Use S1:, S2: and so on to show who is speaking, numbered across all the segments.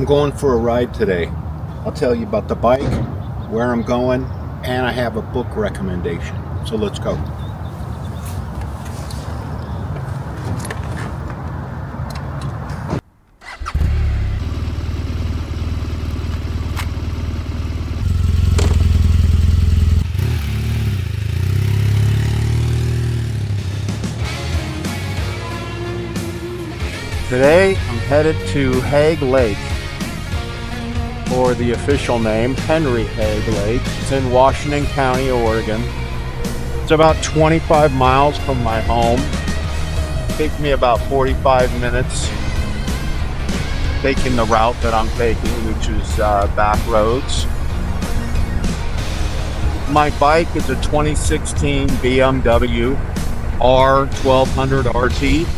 S1: I'm going for a ride today. I'll tell you about the bike, where I'm going, and I have a book recommendation. So let's go. Today I'm headed to Hagg Lake, or the official name, Henry Hagg Lake. It's in Washington County, Oregon. It's about 25 miles from my home. Takes me about 45 minutes taking the route that I'm taking, which is back roads. My bike is a 2016 BMW R1200 RT.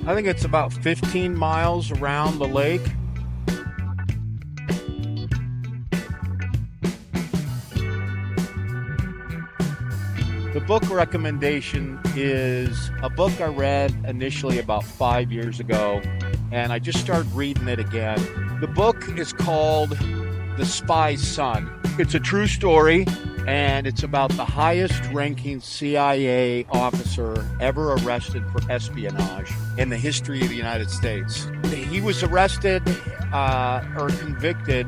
S1: I think it's about 15 miles around the lake. The book recommendation is a book I read initially about 5 years ago, and I just started reading it again. The book is called The Spy's Son. It's a true story, and it's about the highest ranking CIA officer ever arrested for espionage in the history of the United States. He was arrested or convicted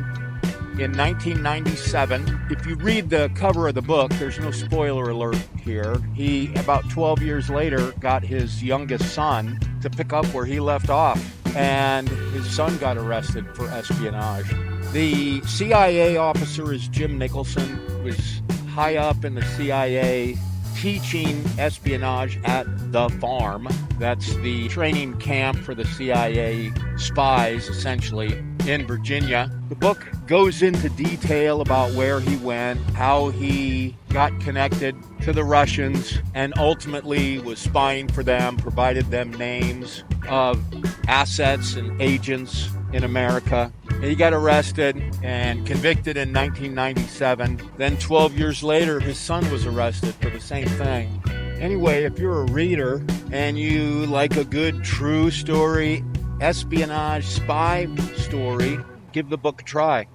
S1: in 1997. If you read the cover of the book, there's no spoiler alert here. He, about 12 years later, got his youngest son to pick up where he left off, and his son got arrested for espionage. The CIA officer is Jim Nicholson, who was high up in the CIA teaching espionage at the farm. That's the training camp for the CIA spies, essentially, in Virginia. The book goes into detail about where he went, how he got connected to the Russians, and ultimately was spying for them, provided them names of assets and agents in America. He got arrested and convicted in 1997. Then 12 years later, his son was arrested for the same thing. Anyway, if you're a reader and you like a good true story, espionage spy story, give the book a try.